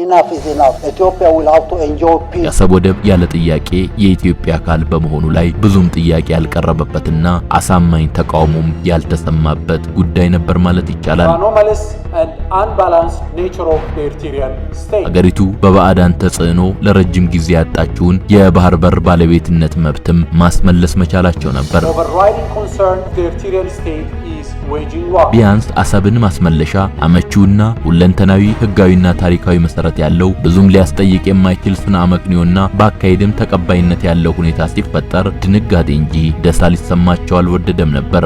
enough is enough. Ethiopia will have to enjoy peace. የአሰብ ወደብ ያለ ጥያቄ የኢትዮጵያ አካል በመሆኑ ላይ ብዙም ጥያቄ ያልቀረበበትና አሳማኝ ተቃውሞም ያልተሰማበት ጉዳይ ነበር ማለት ይቻላል። anomalous and unbalanced nature of the Eritrean state. አገሪቱ በባዕዳን ተጽዕኖ ለረጅም ጊዜ ያጣችውን የባህር በር ባለቤትነት መብትም ማስመለስ መቻላቸው ነበር። Overriding concern of the Eritrean state is waging war. ቢያንስ አሰብን ማስመለሻ አመቺውና ሁለንተናዊ ህጋዊና ታሪካዊ መሰረት ያለው ብዙም ሊያስጠይቅ የማይችል ስነ አመክንዮና በአካሄድም ተቀባይነት ያለው ሁኔታ ሲፈጠር ድንጋጤ እንጂ ደስታ ሊሰማቸው አልወደደም ነበር።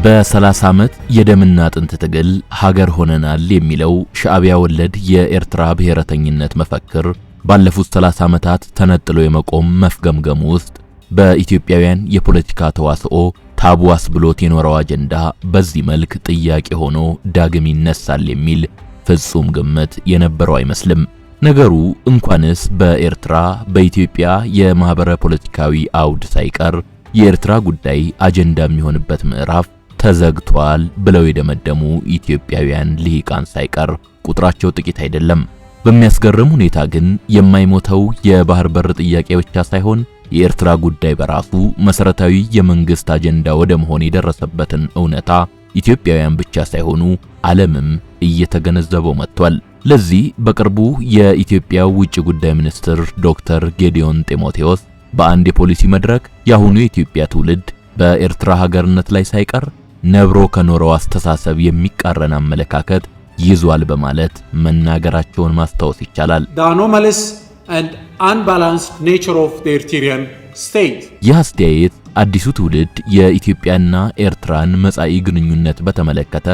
በ30 ዓመት የደምና አጥንት ትግል ሀገር ሆነናል የሚለው ሻዕቢያ ወለድ የኤርትራ ብሔረተኝነት መፈክር ባለፉት 30 ዓመታት ተነጥሎ የመቆም መፍገምገም ውስጥ በኢትዮጵያውያን የፖለቲካ ተዋስኦ ታቡ አስብሎት የኖረው አጀንዳ በዚህ መልክ ጥያቄ ሆኖ ዳግም ይነሳል የሚል ፍጹም ግምት የነበረው አይመስልም። ነገሩ እንኳንስ በኤርትራ በኢትዮጵያ የማህበረ ፖለቲካዊ አውድ ሳይቀር የኤርትራ ጉዳይ አጀንዳ የሚሆንበት ምዕራፍ ተዘግቷል ብለው የደመደሙ ኢትዮጵያውያን ልሂቃን ሳይቀር ቁጥራቸው ጥቂት አይደለም። በሚያስገርም ሁኔታ ግን የማይሞተው የባህር በር ጥያቄ ብቻ ሳይሆን የኤርትራ ጉዳይ በራሱ መሰረታዊ የመንግስት አጀንዳ ወደ መሆን የደረሰበትን እውነታ ኢትዮጵያውያን ብቻ ሳይሆኑ ዓለምም እየተገነዘበው መጥቷል። ለዚህ በቅርቡ የኢትዮጵያ ውጭ ጉዳይ ሚኒስትር ዶክተር ጌዲዮን ጢሞቴዎስ በአንድ የፖሊሲ መድረክ ያሁኑ የኢትዮጵያ ትውልድ በኤርትራ ሀገርነት ላይ ሳይቀር ነብሮ ከኖረው አስተሳሰብ የሚቃረን አመለካከት ይዟል በማለት መናገራቸውን ማስታወስ ይቻላል። The anomalous and unbalanced nature of the Eritrean state. ይህ አስተያየት አዲሱ ትውልድ የኢትዮጵያና ኤርትራን መጻኢ ግንኙነት በተመለከተ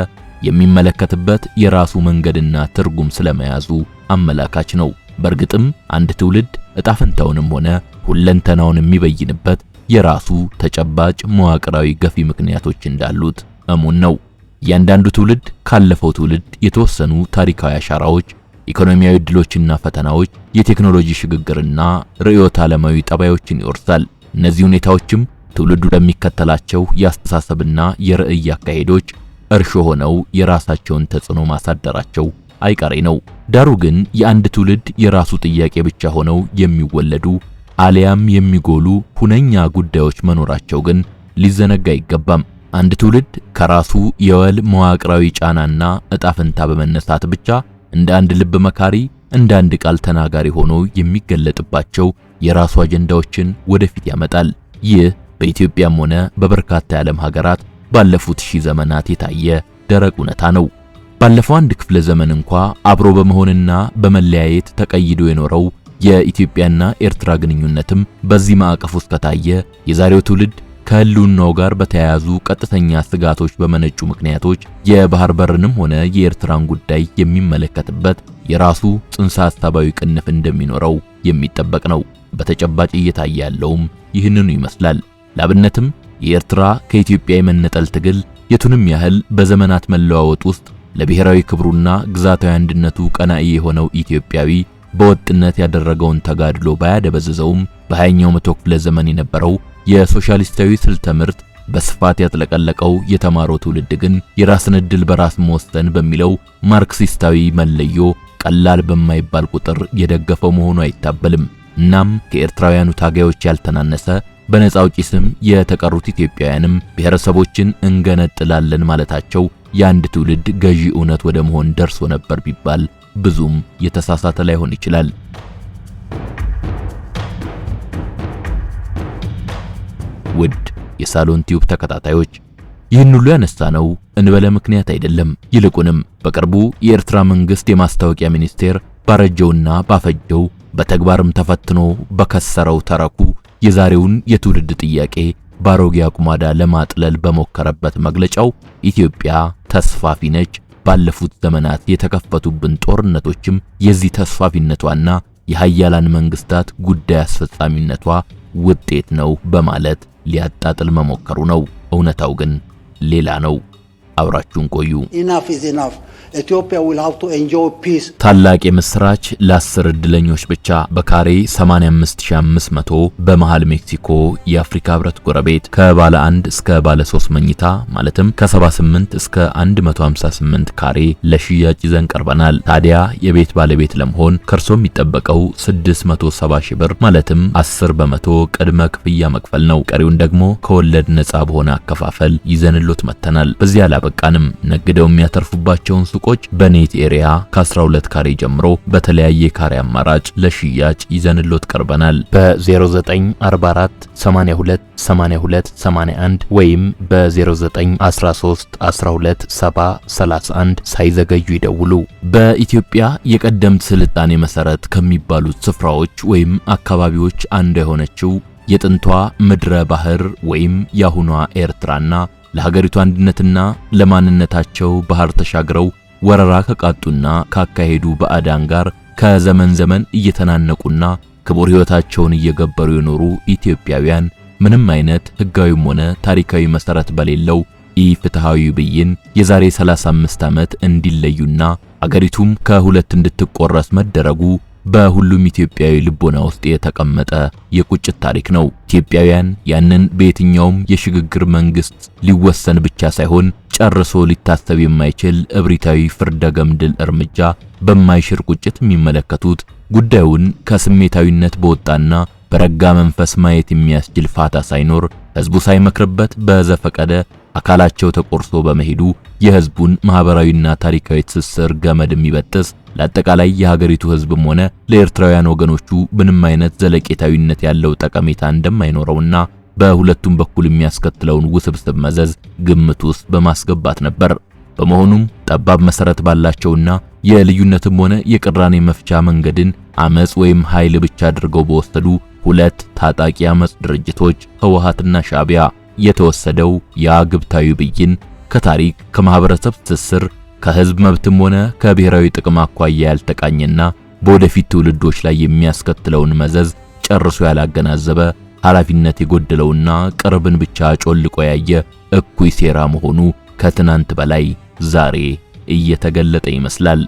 የሚመለከትበት የራሱ መንገድና ትርጉም ስለመያዙ አመላካች ነው። በእርግጥም አንድ ትውልድ እጣፈንታውንም ሆነ ሁለንተናውን የሚበይንበት የራሱ ተጨባጭ መዋቅራዊ ገፊ ምክንያቶች እንዳሉት እሙን ነው። እያንዳንዱ ትውልድ ካለፈው ትውልድ የተወሰኑ ታሪካዊ አሻራዎች፣ ኢኮኖሚያዊ ዕድሎችና ፈተናዎች፣ የቴክኖሎጂ ሽግግርና ርዕዮተ ዓለማዊ ጠባዮችን ይወርሳል። እነዚህ ሁኔታዎችም ትውልዱ ለሚከተላቸው የአስተሳሰብና የርዕይ አካሄዶች እርሾ ሆነው የራሳቸውን ተጽዕኖ ማሳደራቸው አይቀሬ ነው። ዳሩ ግን የአንድ ትውልድ የራሱ ጥያቄ ብቻ ሆነው የሚወለዱ አሊያም የሚጎሉ ሁነኛ ጉዳዮች መኖራቸው ግን ሊዘነጋ አይገባም። አንድ ትውልድ ከራሱ የወል መዋቅራዊ ጫናና እጣፈንታ በመነሳት ብቻ እንደ አንድ ልብ መካሪ፣ እንደ አንድ ቃል ተናጋሪ ሆኖ የሚገለጥባቸው የራሱ አጀንዳዎችን ወደፊት ያመጣል። ይህ በኢትዮጵያም ሆነ በበርካታ የዓለም ሀገራት ባለፉት ሺህ ዘመናት የታየ ደረቅ እውነታ ነው። ባለፈው አንድ ክፍለ ዘመን እንኳ አብሮ በመሆንና በመለያየት ተቀይዶ የኖረው የኢትዮጵያና ኤርትራ ግንኙነትም በዚህ ማዕቀፍ ውስጥ ከታየ የዛሬው ትውልድ ከህልውናው ጋር በተያያዙ ቀጥተኛ ስጋቶች በመነጩ ምክንያቶች የባህር በርንም ሆነ የኤርትራን ጉዳይ የሚመለከትበት የራሱ ጽንሰ ሐሳባዊ ቅንፍ እንደሚኖረው የሚጠበቅ ነው። በተጨባጭ እየታየ ያለውም ይህንኑ ይመስላል። ላብነትም የኤርትራ ከኢትዮጵያ የመነጠል ትግል የቱንም ያህል በዘመናት መለዋወጥ ውስጥ ለብሔራዊ ክብሩና ግዛታዊ አንድነቱ ቀናኢ የሆነው ኢትዮጵያዊ በወጥነት ያደረገውን ተጋድሎ ባያደበዝዘውም በ20ኛው መቶ ክፍለ ዘመን የነበረው የሶሻሊስታዊ ስልተ ምርት በስፋት ያጥለቀለቀው የተማረው ትውልድ ግን የራስን ዕድል በራስ መወሰን በሚለው ማርክሲስታዊ መለዮ ቀላል በማይባል ቁጥር የደገፈው መሆኑ አይታበልም። እናም ከኤርትራውያኑ ታጋዮች ያልተናነሰ በነፃ አውጪ ስም የተቀሩት ኢትዮጵያውያንም ብሔረሰቦችን እንገነጥላለን ማለታቸው የአንድ ትውልድ ገዢ እውነት ወደ መሆን ደርሶ ነበር ቢባል ብዙም የተሳሳተ ላይሆን ይችላል። ውድ የሳሎን ቲዩብ ተከታታዮች ይህን ሁሉ ያነሳነው እንበለ ምክንያት አይደለም። ይልቁንም በቅርቡ የኤርትራ መንግስት የማስታወቂያ ሚኒስቴር ባረጀውና ባፈጀው በተግባርም ተፈትኖ በከሰረው ተረኩ የዛሬውን የትውልድ ጥያቄ ባሮጌ አቁማዳ ለማጥለል በመከረበት መግለጫው ኢትዮጵያ ተስፋፊ ነች፣ ባለፉት ዘመናት የተከፈቱብን ጦርነቶችም የዚህ ተስፋፊነቷና የሃያላን መንግስታት ጉዳይ አስፈጻሚነቷ ውጤት ነው በማለት ሊያጣጥል መሞከሩ ነው። እውነታው ግን ሌላ ነው። አብራችሁን ቆዩ። Enough is enough. Ethiopia will have to enjoy peace. ታላቅ የምስራች ለ10 እድለኞች ብቻ በካሬ 85500 በመሃል ሜክሲኮ የአፍሪካ ህብረት ጎረቤት ከባለ 1 እስከ ባለ 3 መኝታ ማለትም ከ78 እስከ 158 ካሬ ለሽያጭ ይዘን ቀርበናል። ታዲያ የቤት ባለቤት ለመሆን ከርሶ የሚጠበቀው 670 ሺህ ብር ማለትም 10 በመቶ ቅድመ ክፍያ መክፈል ነው። ቀሪውን ደግሞ ከወለድ ነፃ በሆነ አከፋፈል ይዘንሎት መተናል። በዚህ አላበቃንም። ነግደው የሚያተርፉባቸውን ሱቆች በኔት ኤሪያ ከ12 ካሬ ጀምሮ በተለያየ ካሬ አማራጭ ለሽያጭ ይዘንሎት ቀርበናል። በ0944 82 82 81 ወይም በ0913 12 70 31 ሳይዘገዩ ይደውሉ። በኢትዮጵያ የቀደምት ስልጣኔ መሰረት ከሚባሉት ስፍራዎች ወይም አካባቢዎች አንዱ የሆነችው የጥንቷ ምድረ ባህር ወይም ያሁኗ ኤርትራና ለሀገሪቱ አንድነትና ለማንነታቸው ባህር ተሻግረው ወረራ ከቃጡና ካካሄዱ ባዕዳን ጋር ከዘመን ዘመን እየተናነቁና ክቡር ሕይወታቸውን እየገበሩ የኖሩ ኢትዮጵያውያን ምንም አይነት ሕጋዊም ሆነ ታሪካዊ መሰረት በሌለው ኢፍትሃዊ ብይን የዛሬ 35 ዓመት እንዲለዩና አገሪቱም ከሁለት እንድትቆረስ መደረጉ በሁሉም ኢትዮጵያዊ ልቦና ውስጥ የተቀመጠ የቁጭት ታሪክ ነው። ኢትዮጵያውያን ያንን በየትኛውም የሽግግር መንግስት ሊወሰን ብቻ ሳይሆን ጨርሶ ሊታሰብ የማይችል እብሪታዊ ፍርደ ገምድል እርምጃ በማይሽር ቁጭት የሚመለከቱት ጉዳዩን ከስሜታዊነት በወጣና በረጋ መንፈስ ማየት የሚያስችል ፋታ ሳይኖር ህዝቡ ሳይመክርበት በዘፈቀደ አካላቸው ተቆርሶ በመሄዱ የህዝቡን ማህበራዊና ታሪካዊ ትስስር ገመድ የሚበጥስ ለአጠቃላይ የሀገሪቱ ህዝብም ሆነ ለኤርትራውያን ወገኖቹ ምንም አይነት ዘለቄታዊነት ያለው ጠቀሜታ እንደማይኖረውና በሁለቱም በኩል የሚያስከትለውን ውስብስብ መዘዝ ግምት ውስጥ በማስገባት ነበር። በመሆኑም ጠባብ መሰረት ባላቸውና የልዩነትም ሆነ የቅራኔ መፍቻ መንገድን አመጽ ወይም ኃይል ብቻ አድርገው በወሰዱ ሁለት ታጣቂ አመጽ ድርጅቶች ህወሓትና ሻዕቢያ የተወሰደው የግብታዊ ብይን ከታሪክ ከማህበረሰብ ትስስር ከህዝብ መብትም ሆነ ከብሔራዊ ጥቅም አኳያ ያልተቃኘና በወደፊት ትውልዶች ላይ የሚያስከትለውን መዘዝ ጨርሶ ያላገናዘበ ኃላፊነት የጎደለውና ቅርብን ብቻ ጮልቆ ያየ እኩይ ሴራ መሆኑ ከትናንት በላይ ዛሬ እየተገለጠ ይመስላል።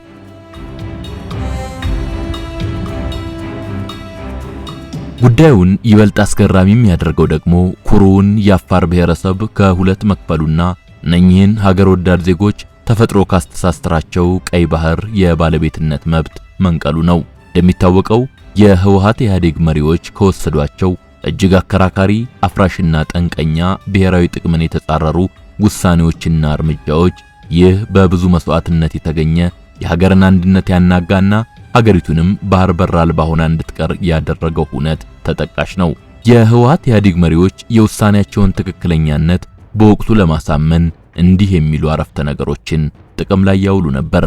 ጉዳዩን ይበልጥ አስገራሚ የሚያደርገው ደግሞ ኩሩውን የአፋር ብሔረሰብ ከሁለት መክፈሉና እነኚህን ሀገር ወዳድ ዜጎች ተፈጥሮ ካስተሳሰራቸው ቀይ ባህር የባለቤትነት መብት መንቀሉ ነው። እንደሚታወቀው የህወሓት ኢህአዴግ መሪዎች ከወሰዷቸው እጅግ አከራካሪ አፍራሽና ጠንቀኛ ብሔራዊ ጥቅምን የተጻረሩ ውሳኔዎችና እርምጃዎች ይህ በብዙ መስዋዕትነት የተገኘ የሀገርን አንድነት ያናጋና ሀገሪቱንም ባህር በር አልባ ሆና እንድትቀር ያደረገው ሁነት ተጠቃሽ ነው። የህወሓት ኢህአዴግ መሪዎች የውሳኔያቸውን ትክክለኛነት በወቅቱ ለማሳመን እንዲህ የሚሉ አረፍተ ነገሮችን ጥቅም ላይ ያውሉ ነበር።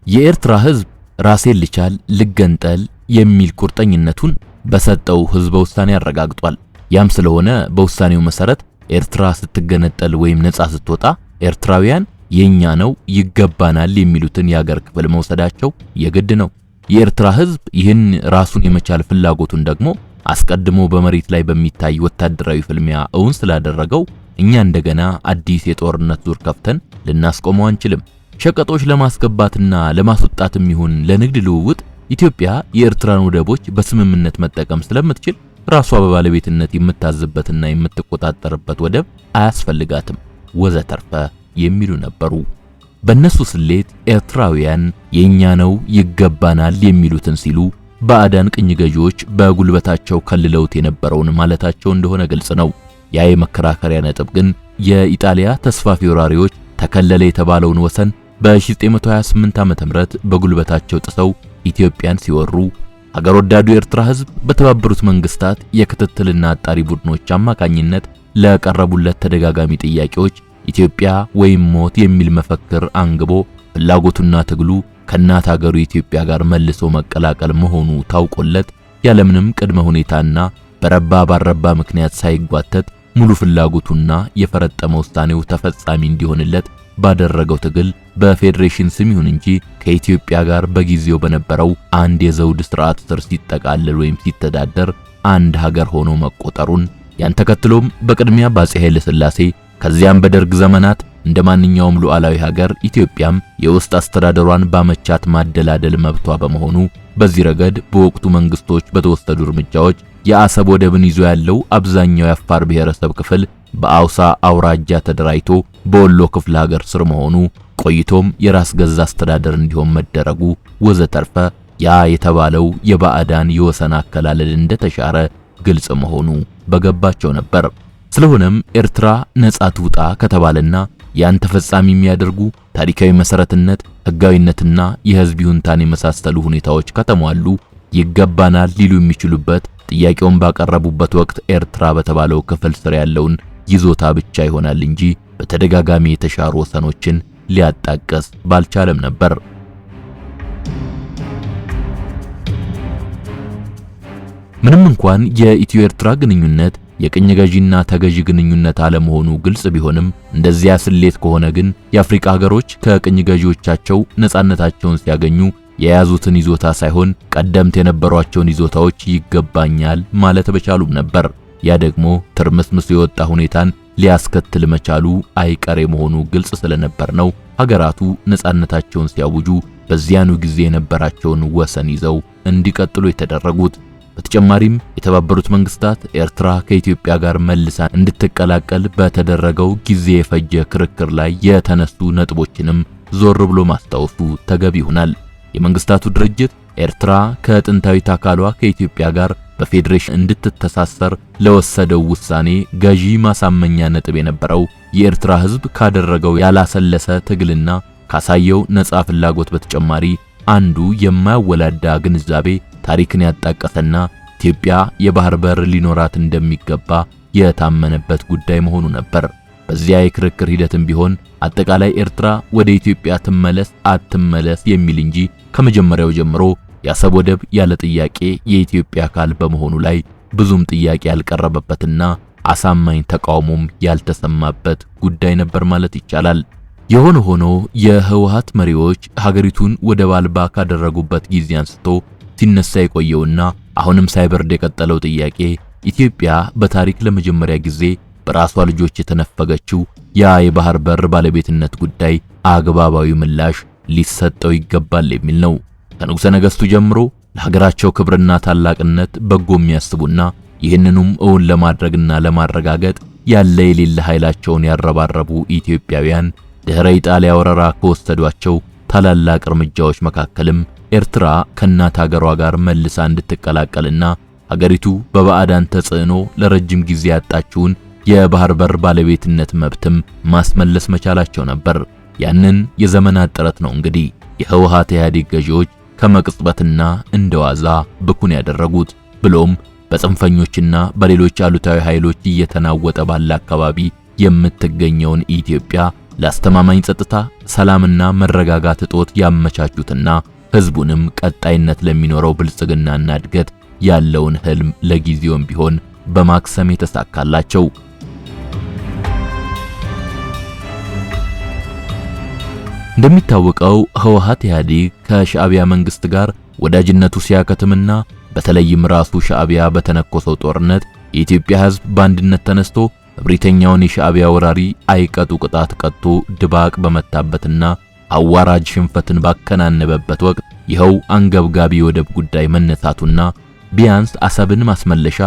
የኤርትራ ህዝብ ራሴን ልቻል ልገንጠል የሚል ቁርጠኝነቱን በሰጠው ህዝበ ውሳኔ አረጋግጧል። ያም ስለሆነ በውሳኔው መሰረት ኤርትራ ስትገነጠል ወይም ነፃ ስትወጣ ኤርትራውያን የኛ ነው ይገባናል የሚሉትን የሀገር ክፍል መውሰዳቸው የግድ ነው። የኤርትራ ህዝብ ይህን ራሱን የመቻል ፍላጎቱን ደግሞ አስቀድሞ በመሬት ላይ በሚታይ ወታደራዊ ፍልሚያ እውን ስላደረገው እኛ እንደገና አዲስ የጦርነት ዙር ከፍተን ልናስቆመው አንችልም። ሸቀጦች ለማስገባትና ለማስወጣትም ይሁን ለንግድ ልውውጥ ኢትዮጵያ የኤርትራን ወደቦች በስምምነት መጠቀም ስለምትችል ራሷ በባለቤትነት የምታዝበትና የምትቆጣጠርበት ወደብ አያስፈልጋትም ወዘተርፈ የሚሉ ነበሩ። በእነሱ ስሌት ኤርትራውያን የኛ ነው ይገባናል የሚሉትን ሲሉ ባዕዳን ቅኝ ገዢዎች በጉልበታቸው ከልለውት የነበረውን ማለታቸው እንደሆነ ግልጽ ነው። ያ የመከራከሪያ ነጥብ ግን የኢጣሊያ ተስፋፊ ወራሪዎች ተከለለ የተባለውን ወሰን በ1928 ዓ.ም በጉልበታቸው ጥሰው ኢትዮጵያን ሲወሩ ሀገር ወዳዱ የኤርትራ ህዝብ በተባበሩት መንግስታት የክትትልና አጣሪ ቡድኖች አማካኝነት ለቀረቡለት ተደጋጋሚ ጥያቄዎች ኢትዮጵያ ወይም ሞት የሚል መፈክር አንግቦ ፍላጎቱና ትግሉ ከናት ሀገሩ ኢትዮጵያ ጋር መልሶ መቀላቀል መሆኑ ታውቆለት ያለምንም ቅድመ ሁኔታና በረባ ባረባ ምክንያት ሳይጓተት ሙሉ ፍላጎቱና የፈረጠመ ውሳኔው ተፈጻሚ እንዲሆንለት ባደረገው ትግል በፌዴሬሽን ስም ይሁን እንጂ ከኢትዮጵያ ጋር በጊዜው በነበረው አንድ የዘውድ ስርዓት ስር ሲጠቃለል ወይም ሲተዳደር አንድ ሀገር ሆኖ መቆጠሩን ያን ተከትሎም በቅድሚያ በአፄ ኃይለ ሥላሴ ከዚያም በደርግ ዘመናት እንደማንኛውም ሉዓላዊ ሀገር ኢትዮጵያም የውስጥ አስተዳደሯን ባመቻት ማደላደል መብቷ በመሆኑ በዚህ ረገድ በወቅቱ መንግስቶች በተወሰዱ እርምጃዎች የአሰብ ወደብን ይዞ ያለው አብዛኛው የአፋር ብሔረሰብ ክፍል በአውሳ አውራጃ ተደራጅቶ በወሎ ክፍለ ሀገር ስር መሆኑ ቆይቶም የራስ ገዝ አስተዳደር እንዲሆን መደረጉ ወዘተርፈ ያ የተባለው የባዕዳን የወሰን አከላለል እንደተሻረ ግልጽ መሆኑ በገባቸው ነበር። ስለሆነም ኤርትራ ነጻ ትውጣ ከተባለና ያን ተፈጻሚ የሚያደርጉ ታሪካዊ መሰረትነት፣ ህጋዊነትና የህዝብ ይሁንታን የመሳሰሉ ሁኔታዎች ከተሟሉ ይገባናል ሊሉ የሚችሉበት ጥያቄውን ባቀረቡበት ወቅት ኤርትራ በተባለው ክፍል ስር ያለውን ይዞታ ብቻ ይሆናል እንጂ በተደጋጋሚ የተሻሩ ወሰኖችን ሊያጣቀስ ባልቻለም ነበር። ምንም እንኳን የኢትዮ ኤርትራ ግንኙነት የቅኝ ገዢና ተገዢ ግንኙነት አለመሆኑ ግልጽ ቢሆንም እንደዚያ ስሌት ከሆነ ግን የአፍሪካ ሀገሮች ከቅኝ ገዢዎቻቸው ነጻነታቸውን ሲያገኙ የያዙትን ይዞታ ሳይሆን ቀደምት የነበሯቸውን ይዞታዎች ይገባኛል ማለት በቻሉም ነበር። ያ ደግሞ ትርምስምስ የወጣ ሁኔታን ሊያስከትል መቻሉ አይቀሬ መሆኑ ግልጽ ስለነበር ነው ሀገራቱ ነጻነታቸውን ሲያውጁ በዚያኑ ጊዜ የነበራቸውን ወሰን ይዘው እንዲቀጥሉ የተደረጉት። በተጨማሪም የተባበሩት መንግስታት ኤርትራ ከኢትዮጵያ ጋር መልሳ እንድትቀላቀል በተደረገው ጊዜ የፈጀ ክርክር ላይ የተነሱ ነጥቦችንም ዞር ብሎ ማስታወሱ ተገቢ ይሆናል። የመንግስታቱ ድርጅት ኤርትራ ከጥንታዊት አካሏ ከኢትዮጵያ ጋር በፌዴሬሽን እንድትተሳሰር ለወሰደው ውሳኔ ገዢ ማሳመኛ ነጥብ የነበረው የኤርትራ ሕዝብ ካደረገው ያላሰለሰ ትግልና ካሳየው ነጻ ፍላጎት በተጨማሪ አንዱ የማያወላዳ ግንዛቤ ታሪክን ያጣቀሰና ኢትዮጵያ የባህር በር ሊኖራት እንደሚገባ የታመነበት ጉዳይ መሆኑ ነበር። በዚያ የክርክር ሂደትም ቢሆን አጠቃላይ ኤርትራ ወደ ኢትዮጵያ ትመለስ አትመለስ የሚል እንጂ ከመጀመሪያው ጀምሮ የአሰብ ወደብ ያለ ጥያቄ የኢትዮጵያ አካል በመሆኑ ላይ ብዙም ጥያቄ ያልቀረበበትና አሳማኝ ተቃውሞም ያልተሰማበት ጉዳይ ነበር ማለት ይቻላል። የሆነ ሆኖ የህወሓት መሪዎች ሀገሪቱን ወደብ አልባ ካደረጉበት ጊዜ አንስቶ ሲነሳ የቆየውና አሁንም ሳይበርድ የቀጠለው ጥያቄ ኢትዮጵያ በታሪክ ለመጀመሪያ ጊዜ በራሷ ልጆች የተነፈገችው ያ የባህር በር ባለቤትነት ጉዳይ አግባባዊ ምላሽ ሊሰጠው ይገባል የሚል ነው። ከንጉሠ ነገሥቱ ጀምሮ ለሀገራቸው ክብርና ታላቅነት በጎ የሚያስቡና ይህንኑም እውን ለማድረግና ለማረጋገጥ ያለ የሌለ ኃይላቸውን ያረባረቡ ኢትዮጵያውያን ድህረ ኢጣሊያ ወረራ ከወሰዷቸው ታላላቅ እርምጃዎች መካከልም ኤርትራ ከእናት ሀገሯ ጋር መልሳ እንድትቀላቀልና ሀገሪቱ በባዕዳን ተጽዕኖ ለረጅም ጊዜ ያጣችውን የባህር በር ባለቤትነት መብትም ማስመለስ መቻላቸው ነበር። ያንን የዘመናት ጥረት ነው እንግዲህ የህወሓት ኢህአዴግ ገዢዎች ከመቅጽበትና እንደዋዛ ብኩን ያደረጉት። ብሎም በጽንፈኞችና በሌሎች አሉታዊ ኃይሎች እየተናወጠ ባለ አካባቢ የምትገኘውን ኢትዮጵያ ለአስተማማኝ ጸጥታ፣ ሰላምና መረጋጋት እጦት ያመቻቹትና ህዝቡንም ቀጣይነት ለሚኖረው ብልጽግናና እድገት ያለውን ህልም ለጊዜውም ቢሆን በማክሰም የተሳካላቸው። እንደሚታወቀው ህወሓት ኢህአዴግ ከሻዕቢያ መንግስት ጋር ወዳጅነቱ ሲያከትምና በተለይም ራሱ ሻዕቢያ በተነኮሰው ጦርነት የኢትዮጵያ ህዝብ በአንድነት ተነስቶ እብሪተኛውን የሻዕቢያ ወራሪ አይቀጡ ቅጣት ቀጥቶ ድባቅ በመታበትና አዋራጅ ሽንፈትን ባከናነበበት ወቅት ይኸው አንገብጋቢ የወደብ ጉዳይ መነሳቱና ቢያንስ አሰብን ማስመለሻ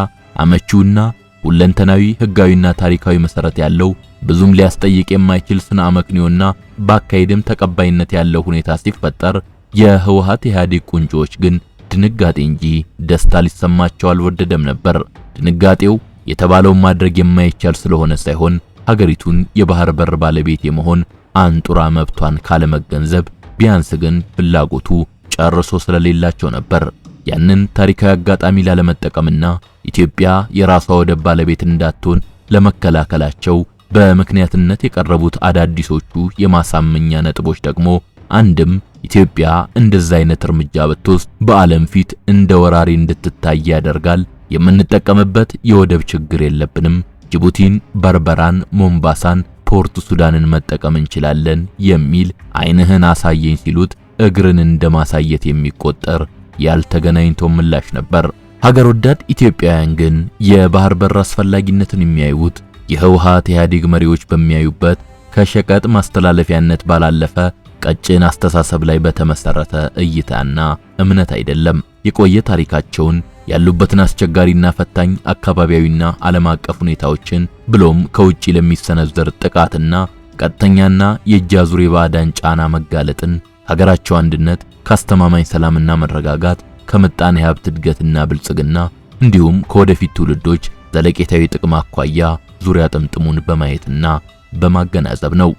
አመቺውና ሁለንተናዊ ህጋዊና ታሪካዊ መሰረት ያለው ብዙም ሊያስጠይቅ የማይችል ስነ አመክንዮና ባካሄድም ተቀባይነት ያለው ሁኔታ ሲፈጠር የህወሓት ኢህአዴግ ቁንጮች ግን ድንጋጤ እንጂ ደስታ ሊሰማቸው አልወደደም ነበር። ድንጋጤው የተባለውን ማድረግ የማይቻል ስለሆነ ሳይሆን ሀገሪቱን የባህር በር ባለቤት የመሆን አንጡራ መብቷን ካለመገንዘብ ቢያንስ ግን ፍላጎቱ ጨርሶ ስለሌላቸው ነበር። ያንን ታሪካዊ አጋጣሚ ላለመጠቀምና ኢትዮጵያ የራሷ ወደብ ባለቤት እንዳትሆን ለመከላከላቸው በምክንያትነት የቀረቡት አዳዲሶቹ የማሳመኛ ነጥቦች ደግሞ አንድም ኢትዮጵያ እንደዛ አይነት እርምጃ ብትወስድ በዓለም ፊት እንደ ወራሪ እንድትታይ ያደርጋል፣ የምንጠቀምበት የወደብ ችግር የለብንም፣ ጅቡቲን፣ በርበራን፣ ሞምባሳን፣ ፖርት ሱዳንን መጠቀም እንችላለን የሚል ዓይንህን አሳየኝ ሲሉት እግርን እንደማሳየት የሚቆጠር ያልተገናኝቶ ምላሽ ነበር። ሀገር ወዳድ ኢትዮጵያውያን ግን የባህር በር አስፈላጊነትን የሚያዩት የህወሓት ኢህአዴግ መሪዎች በሚያዩበት ከሸቀጥ ማስተላለፊያነት ባላለፈ ቀጭን አስተሳሰብ ላይ በተመሰረተ እይታና እምነት አይደለም። የቆየ ታሪካቸውን ያሉበትን አስቸጋሪና ፈታኝ አካባቢያዊና ዓለም አቀፍ ሁኔታዎችን ብሎም ከውጪ ለሚሰነዘር ጥቃትና ቀጥተኛና የእጅ አዙር የባዕዳን ጫና መጋለጥን ሀገራቸው አንድነት ካስተማማኝ ሰላምና መረጋጋት ከምጣኔ ሀብት እድገትና ብልጽግና እንዲሁም ከወደፊት ትውልዶች ዘለቄታዊ ጥቅም አኳያ ዙሪያ ጥምጥሙን በማየትና በማገናዘብ ነው።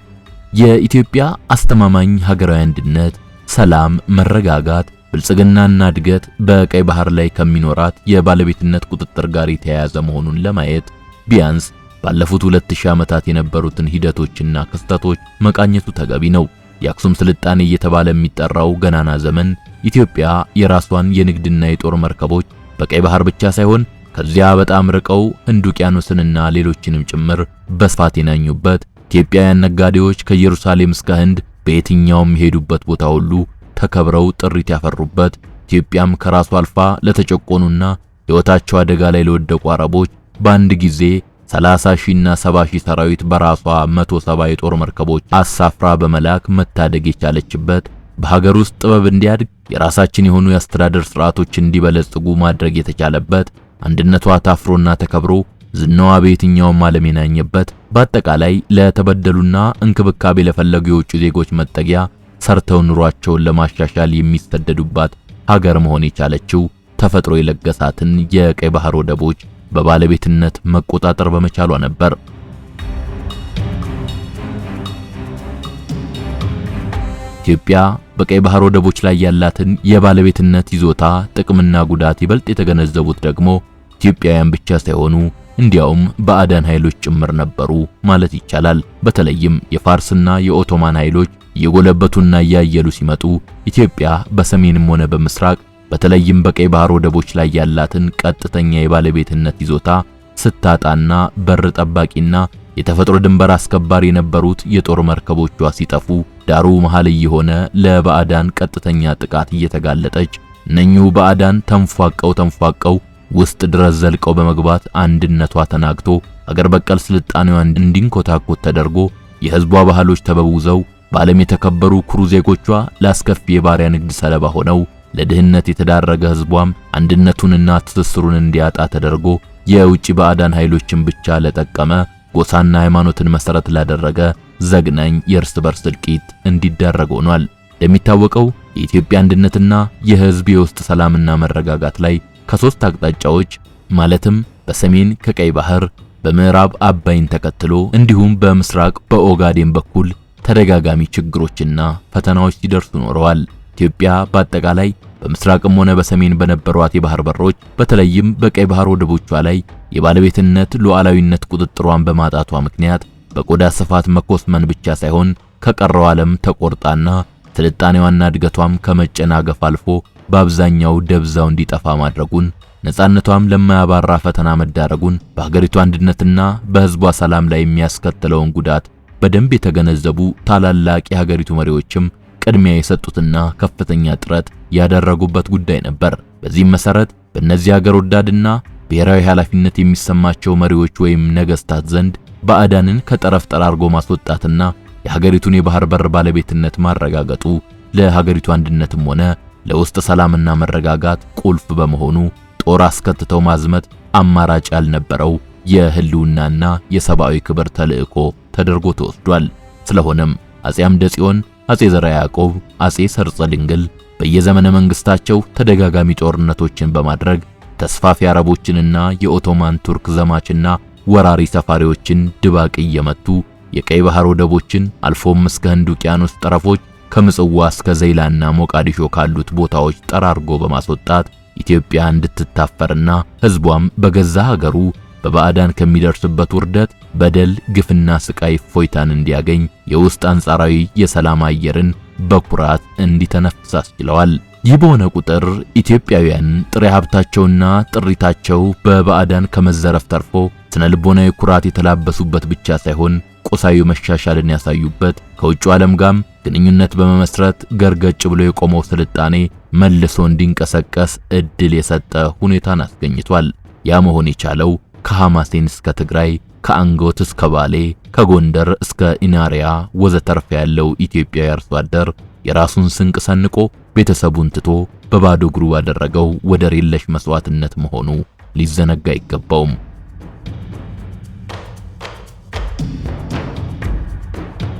የኢትዮጵያ አስተማማኝ ሀገራዊ አንድነት፣ ሰላም፣ መረጋጋት፣ ብልጽግናና እድገት በቀይ ባህር ላይ ከሚኖራት የባለቤትነት ቁጥጥር ጋር የተያያዘ መሆኑን ለማየት ቢያንስ ባለፉት 2000 ዓመታት የነበሩትን ሂደቶችና ክስተቶች መቃኘቱ ተገቢ ነው። የአክሱም ስልጣኔ እየተባለ የሚጠራው ገናና ዘመን ኢትዮጵያ የራሷን የንግድና የጦር መርከቦች በቀይ ባህር ብቻ ሳይሆን ከዚያ በጣም ርቀው ህንድ ውቅያኖስንና ሌሎችንም ጭምር በስፋት የናኙበት፣ ኢትዮጵያውያን ነጋዴዎች ከኢየሩሳሌም እስከ ህንድ በየትኛውም የሄዱበት ቦታ ሁሉ ተከብረው ጥሪት ያፈሩበት፣ ኢትዮጵያም ከራሷ አልፋ ለተጨቆኑና ሕይወታቸው አደጋ ላይ ለወደቁ አረቦች በአንድ ጊዜ 30,000ና 70,000 ሰራዊት በራሷ 170 የጦር መርከቦች አሳፍራ በመላክ መታደግ የቻለችበት፣ በሀገር ውስጥ ጥበብ እንዲያድግ የራሳችን የሆኑ የአስተዳደር ስርዓቶች እንዲበለጽጉ ማድረግ የተቻለበት፣ አንድነቷ ታፍሮና ተከብሮ ዝናዋ በየትኛውም ዓለም የናኘበት፣ በአጠቃላይ ለተበደሉና እንክብካቤ ለፈለጉ የውጭ ዜጎች መጠጊያ ሰርተው ኑሯቸውን ለማሻሻል የሚሰደዱባት ሀገር መሆን የቻለችው ተፈጥሮ የለገሳትን የቀይ ባህር ወደቦች በባለቤትነት መቆጣጠር በመቻሏ ነበር። ኢትዮጵያ በቀይ ባህር ወደቦች ላይ ያላትን የባለቤትነት ይዞታ ጥቅምና ጉዳት ይበልጥ የተገነዘቡት ደግሞ ኢትዮጵያውያን ብቻ ሳይሆኑ እንዲያውም ባዕዳን ኃይሎች ጭምር ነበሩ ማለት ይቻላል። በተለይም የፋርስና የኦቶማን ኃይሎች እየጎለበቱና እያየሉ ሲመጡ ኢትዮጵያ በሰሜንም ሆነ በምስራቅ በተለይም በቀይ ባህር ወደቦች ላይ ያላትን ቀጥተኛ የባለቤትነት ይዞታ ስታጣና በር ጠባቂና የተፈጥሮ ድንበር አስከባሪ የነበሩት የጦር መርከቦቿ ሲጠፉ ዳሩ መሃል እየሆነ ለባዕዳን ቀጥተኛ ጥቃት እየተጋለጠች እነኚሁ ባዕዳን ተንፏቀው ውስጥ ድረስ ዘልቀው በመግባት አንድነቷ ተናግቶ አገር በቀል ስልጣኔዋን እንዲንኮታኮት ተደርጎ የህዝቧ ባህሎች ተበውዘው በዓለም የተከበሩ ኩሩ ዜጎቿ ላስከፊ የባሪያ ንግድ ሰለባ ሆነው ለድህነት የተዳረገ ህዝቧም አንድነቱንና ትስስሩን እንዲያጣ ተደርጎ የውጭ ባዕዳን ኃይሎችን ብቻ ለጠቀመ ጎሳና ሃይማኖትን መሰረት ላደረገ ዘግናኝ የእርስ በርስ እልቂት እንዲዳረግ ሆኗል። እንደሚታወቀው የኢትዮጵያ አንድነትና የህዝብ የውስጥ ሰላምና መረጋጋት ላይ ከሶስት አቅጣጫዎች ማለትም በሰሜን ከቀይ ባህር፣ በምዕራብ አባይን ተከትሎ እንዲሁም በምስራቅ በኦጋዴን በኩል ተደጋጋሚ ችግሮችና ፈተናዎች ሲደርሱ ኖረዋል። ኢትዮጵያ በአጠቃላይ በምስራቅም ሆነ በሰሜን በነበሯት የባህር በሮች በተለይም በቀይ ባህር ወደቦቿ ላይ የባለቤትነት ሉዓላዊነት ቁጥጥሯን በማጣቷ ምክንያት በቆዳ ስፋት መኮስመን ብቻ ሳይሆን ከቀረው ዓለም ተቆርጣና ስልጣኔዋና እድገቷም ከመጨናገፍ አልፎ በአብዛኛው ደብዛው እንዲጠፋ ማድረጉን፣ ነፃነቷም ለማያባራ ፈተና መዳረጉን፣ በሀገሪቱ አንድነትና በህዝቧ ሰላም ላይ የሚያስከትለውን ጉዳት በደንብ የተገነዘቡ ታላላቅ የሀገሪቱ መሪዎችም ቅድሚያ የሰጡትና ከፍተኛ ጥረት ያደረጉበት ጉዳይ ነበር። በዚህም መሰረት በእነዚህ ሀገር ወዳድና ብሔራዊ ኃላፊነት የሚሰማቸው መሪዎች ወይም ነገስታት ዘንድ ባዕዳንን ከጠረፍ ጠራርጎ ማስወጣትና የሀገሪቱን የባህር በር ባለቤትነት ማረጋገጡ ለሀገሪቱ አንድነትም ሆነ ለውስጥ ሰላምና መረጋጋት ቁልፍ በመሆኑ ጦር አስከትተው ማዝመት አማራጭ ያልነበረው የህልውናና የሰብአዊ ክብር ተልዕኮ ተደርጎ ተወስዷል። ስለሆነም አጼ አምደ ጽዮን፣ አጼ ዘርዓ ያዕቆብ፣ አጼ ሰርጸ ድንግል በየዘመነ መንግስታቸው ተደጋጋሚ ጦርነቶችን በማድረግ ተስፋፊ አረቦችንና የኦቶማን ቱርክ ዘማችና ወራሪ ሰፋሪዎችን ድባቅ እየመቱ የቀይ ባህር ወደቦችን አልፎም እስከ ህንድ ውቅያኖስ ጠረፎች ከምጽዋ እስከ ዘይላና ሞቃዲሾ ካሉት ቦታዎች ጠራርጎ በማስወጣት ኢትዮጵያ እንድትታፈርና ህዝቧም በገዛ ሀገሩ በባዕዳን ከሚደርስበት ውርደት፣ በደል፣ ግፍና ስቃይ እፎይታን እንዲያገኝ የውስጥ አንጻራዊ የሰላም አየርን በኩራት እንዲተነፍስ አስችለዋል። ይህ በሆነ ቁጥር ኢትዮጵያውያን ጥሬ ሀብታቸውና ጥሪታቸው በባዕዳን ከመዘረፍ ተርፎ ስነ ልቦናዊ ኩራት የተላበሱበት ብቻ ሳይሆን ቁሳዊ መሻሻልን ያሳዩበት፣ ከውጭ ዓለም ጋር ግንኙነት በመመስረት ገርገጭ ብሎ የቆመው ስልጣኔ መልሶ እንዲንቀሰቀስ እድል የሰጠ ሁኔታን አስገኝቷል። ያ መሆን የቻለው ከሐማሴን እስከ ትግራይ፣ ከአንጎት እስከ ባሌ፣ ከጎንደር እስከ ኢናሪያ ወዘተርፈ ያለው ኢትዮጵያዊ አርሶ አደር የራሱን ስንቅ ሰንቆ ቤተሰቡን ትቶ በባዶ እግሩ ያደረገው ወደር የለሽ መስዋዕትነት መሆኑ ሊዘነጋ አይገባውም።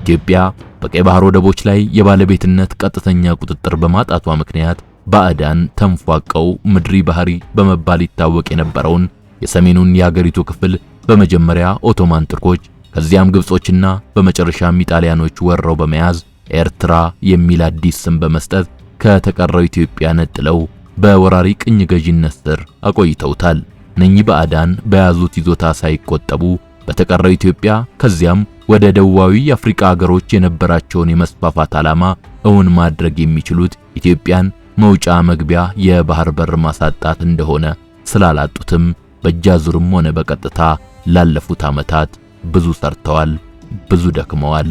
ኢትዮጵያ በቀይ ባህር ወደቦች ላይ የባለቤትነት ቀጥተኛ ቁጥጥር በማጣቷ ምክንያት ባዕዳን ተንፏቀው ምድሪ ባህሪ በመባል ይታወቅ የነበረውን የሰሜኑን የሀገሪቱ ክፍል በመጀመሪያ ኦቶማን ቱርኮች ከዚያም ግብጾችና በመጨረሻም ኢጣሊያኖች ወረው በመያዝ ኤርትራ የሚል አዲስ ስም በመስጠት ከተቀረው ኢትዮጵያ ነጥለው በወራሪ ቅኝ ገዢነት ስር አቆይተውታል። እነኚህ ባዕዳን በያዙት ይዞታ ሳይቆጠቡ በተቀረው ኢትዮጵያ ከዚያም ወደ ደቡባዊ የአፍሪካ ሀገሮች የነበራቸውን የመስፋፋት ዓላማ እውን ማድረግ የሚችሉት ኢትዮጵያን መውጫ መግቢያ የባህር በር ማሳጣት እንደሆነ ስላላጡትም በእጃዙርም ሆነ በቀጥታ ላለፉት ዓመታት ብዙ ሰርተዋል፣ ብዙ ደክመዋል፣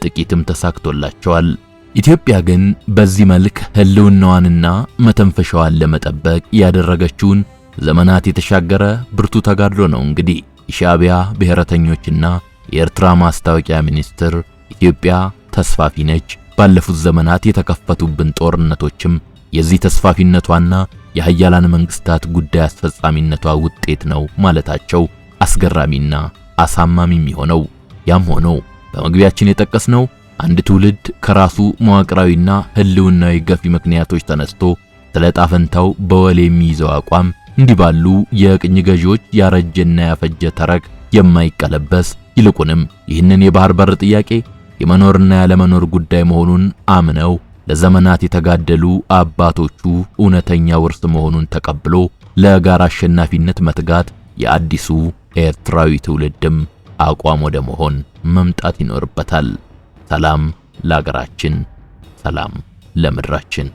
ጥቂትም ተሳክቶላቸዋል። ኢትዮጵያ ግን በዚህ መልክ ህልውናዋንና መተንፈሻዋን ለመጠበቅ ያደረገችውን ዘመናት የተሻገረ ብርቱ ተጋድሎ ነው። እንግዲህ የሻዕቢያ ብሔረተኞችና የኤርትራ ማስታወቂያ ሚኒስትር ኢትዮጵያ ተስፋፊ ነች፣ ባለፉት ዘመናት የተከፈቱብን ጦርነቶችም የዚህ ተስፋፊነቷና የሀያላን መንግስታት ጉዳይ አስፈጻሚነቷ ውጤት ነው ማለታቸው አስገራሚና አሳማሚም የሆነው። ያም ሆኖ በመግቢያችን የጠቀስነው አንድ ትውልድ ከራሱ መዋቅራዊና ህልውናዊ ገፊ ምክንያቶች ተነስቶ ስለ ዕጣ ፈንታው በወል የሚይዘው አቋም እንዲህ ባሉ የቅኝ ገዢዎች ያረጀና ያፈጀ ተረክ የማይቀለበስ ይልቁንም ይህንን የባህር በር ጥያቄ የመኖርና ያለመኖር ጉዳይ መሆኑን አምነው ለዘመናት የተጋደሉ አባቶቹ እውነተኛ ውርስ መሆኑን ተቀብሎ ለጋራ አሸናፊነት መትጋት የአዲሱ ኤርትራዊ ትውልድም አቋም ወደ መሆን መምጣት ይኖርበታል። ሰላም ለሀገራችን፣ ሰላም ለምድራችን።